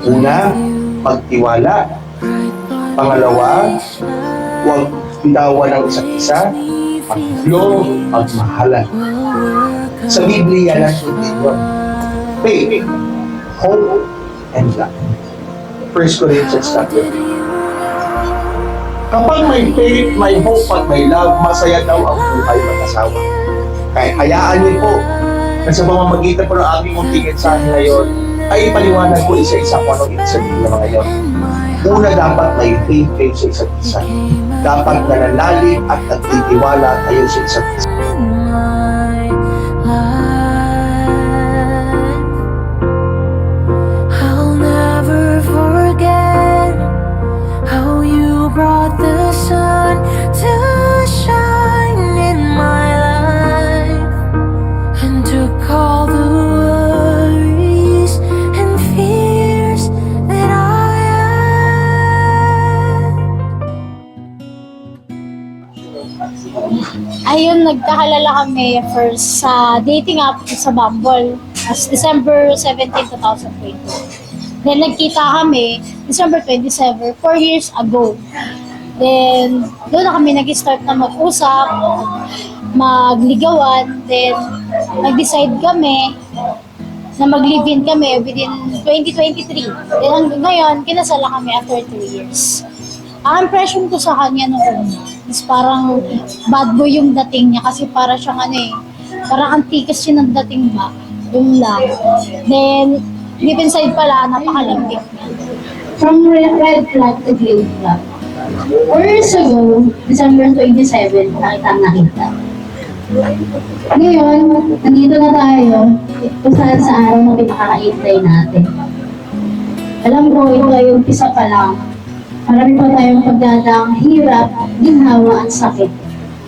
Una, magtiwala. Pangalawa, huwag bitawan ng isa't isa. Pangatlo, magmahalan. Sa Biblia na yun. Faith, hope, and love. 1 Corinthians chapter 3. Kapag may faith, may hope, at may love, masaya daw ang buhay mag-asawa. Kaya hayaan niyo po na sa pamamagitan po ng aking munting mensahe ngayon, ay ipaliwanag ko isa-isa kung anong ibig sabihin ng mga yon. Una, dapat may faith kayo sa isa't isa. Dapat nananalig at nagtitiwala kayo sa isa't isa. I'll never forget how you brought the sun to shine in my life and took all the worries and fears that I had. Ayun, nagkakalala kami first sa dating app sa Bumble as December 17, 2020. Then nagkita kami December 27, 4 years ago. Then doon na kami nag-start na mag-usap, magligawan. Then nag-decide kami na mag-live-in kami within 2023. Then hanggang ngayon, kinasal na kami after 3 years. Ang impression ko sa kanya noon is parang bad boy yung dating niya kasi para siyang parang antikas siya ng dating ba. Yung lang. Then, deep inside pala, napakalambing niya. From red flag to green flag. 4 years ago, December 27, nakita. Ngayon, nandito na tayo kung saan sa araw na pinakakaintay natin. Alam ko, ito ay umpisa pa lang. Marami pa tayong pagdadaang hirap, ginhawa at sakit.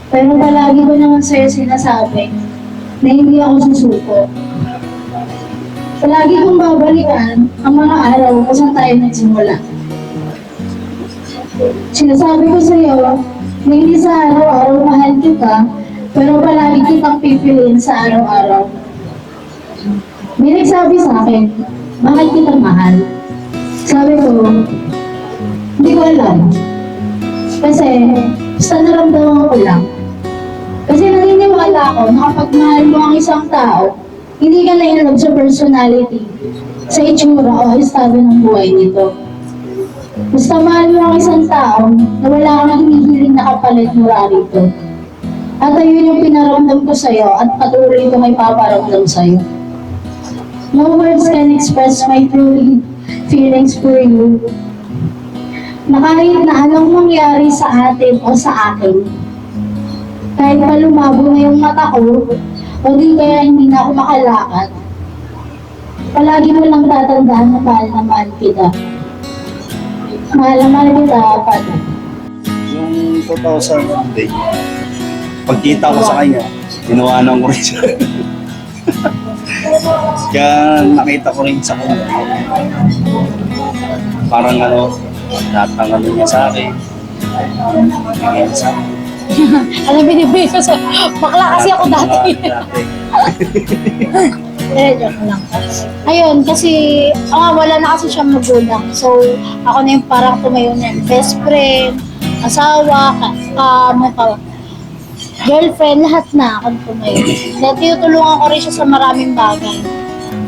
Pero palagi ko naman sa'yo sinasabi na hindi ako susuko. Palagi kong babalikan ang mga araw kung saan tayo nagsimula. Sinasabi ko sa'yo na hindi sa araw-araw mahal kita, pero palagi kitang pipiliin sa araw-araw. May nagsabi sa akin, bakit kita mahal? Sabi ko, hindi ko alam. Kasi, basta naramdaman ko lang. Kasi naniniwala ako na kapag mahal mo ang isang tao, hindi ka na-inlove sa personality, sa itsura o estado ng buhay nito. Basta mahal mo ang isang tao na wala kang hinihiling na kapalit mula rito. At ayun yung pinaramdam ko sa'yo at patuloy ko may paparamdam sa'yo. No words can express my true feelings for you. Na kahit na anong mangyari sa atin o sa akin, kahit pa lumabo na yung mata ko, o di kaya hindi na ako makalakad, palagi mo lang tatandaan na mahal kita. Mahal na mahal kita, Pati. Yung 2000 day, pagkita ko sa kanya, tinawanan ko rin siya. Kaya nakita ko rin sa kanya. Parang natangalo niya sa akin. Bigyan sa akin. Alam, binibigay ko sa... Bakla kasi ako dati. Joke lang. Ayun, kasi wala na kasi siyang magulang. So, ako na yung parang tumayo niya. Best friend, asawa, girlfriend, lahat na ako tumayo. Dahil tinutulungan ko rin siya sa maraming bagay.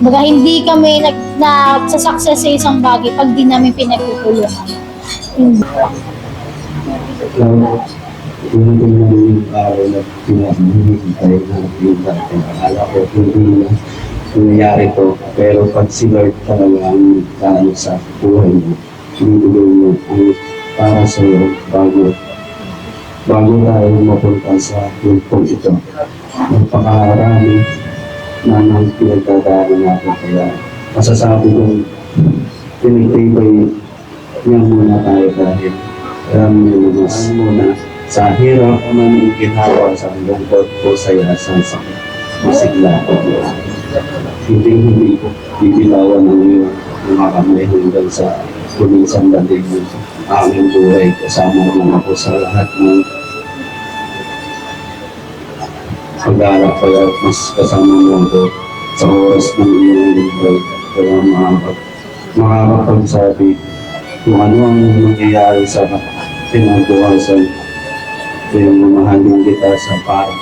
Baga, hindi kami nagsasuccess sa isang bagay pag di namin pinagtutulungan. Yung yung araw na pinahihintay na nakita ko, akala ko hindi na nangyayari to. Pero pag si Lord talaga ang kaano sa buhay mo, binibigay mo ang para sa iyo bago tayo mapunta sa puntong ito. Magpakarami na nang pinagdadaanan natin. Kaya masasabi kong pinagtibay niya muna tayo dahil alam niyo mas muna sa hirap man ang ginhawa sa lungkot ko sa yasan sa masigla ko. Hindi ko bibitawan ang iyong mga kamay hanggang sa huling sandali ng aming buhay. Kasama naman ako sa lahat ng pag-aalap kaya mas kasama mo ako sa oras ng iyong buhay. Kaya makakapagsabi kung ano ang mangyayari sa kinabukasan. Kaya mamahalin kita sa paraan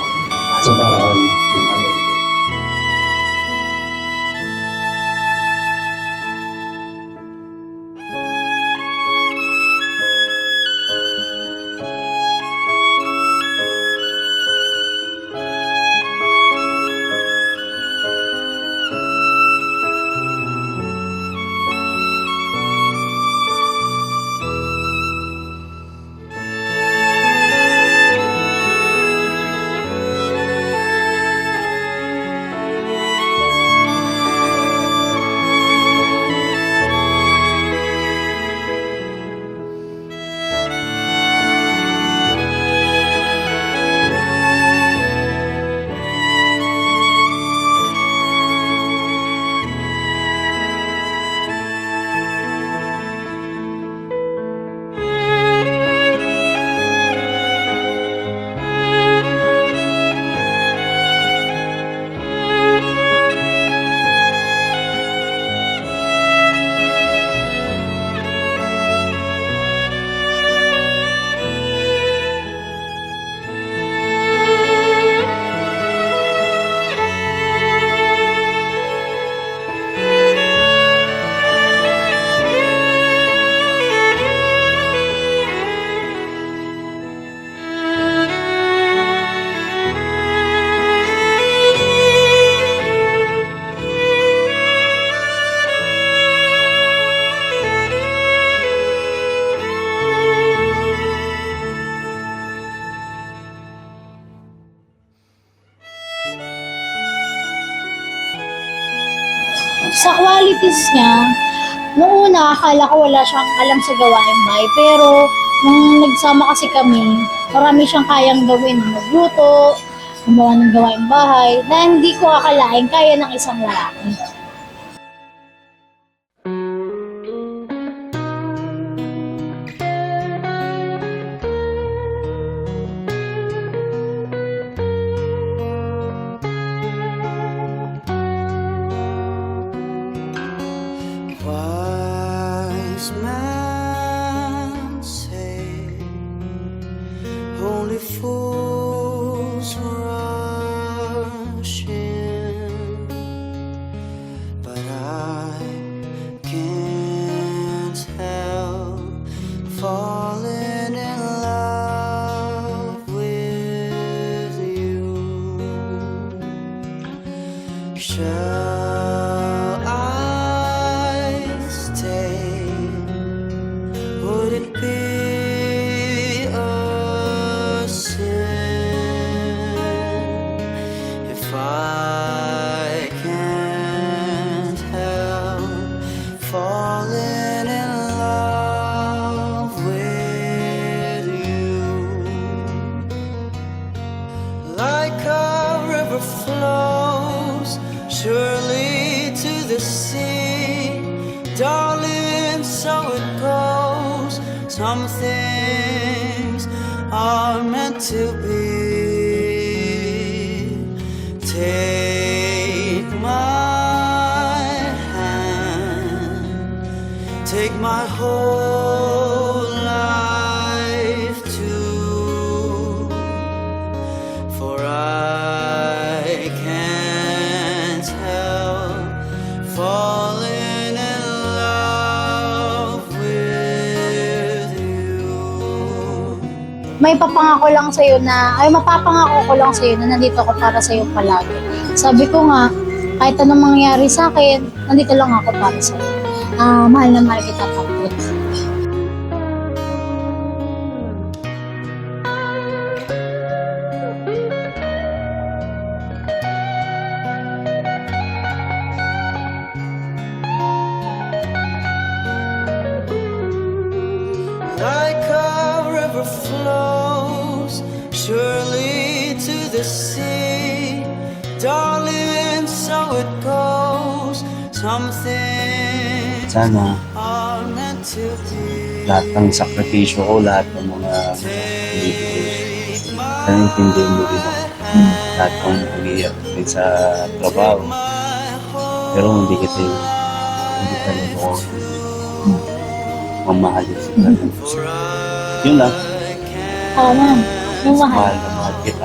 ng ano. Sa qualities niya, noong una, akala ko wala siyang alam sa gawaing bahay. Pero, nung nagsama kasi kami, marami siyang kayang gawin. Magluto, gumawa ng gawaing bahay, na hindi ko akalain kaya ng isang lalaki. Wise men say only fools rush in, but I can't help falling in love with you. Shall I stay? Would it be a sin if I can't help falling in love with you? Like a river flows surely to the sea, darling, so it goes. Some things are meant to be. Take my hand, take my whole life too, for I can't help falling in love with you. May papangako lang sa'yo na, ay mapapangako ko lang sa'yo na nandito ako para sa'yo palagi. Sabi ko nga, kahit anong mangyari sa akin, nandito lang ako para sa'yo. Mahal na mahal kita, Kapit. Like a river flows surely to the sea, darling, so it goes. Some things Sana are meant to be. lahat ng sakripisyo ko, lahat ng mga binibigay, sana intindihin mo rin ako. Lahat ng pag-iyak din sa trabaho. Pero hindi kita hindi tayo mo mamahalin sa talaga. Yun lang, Oo, ma'am. Yung mahal. mahal na mahal kita.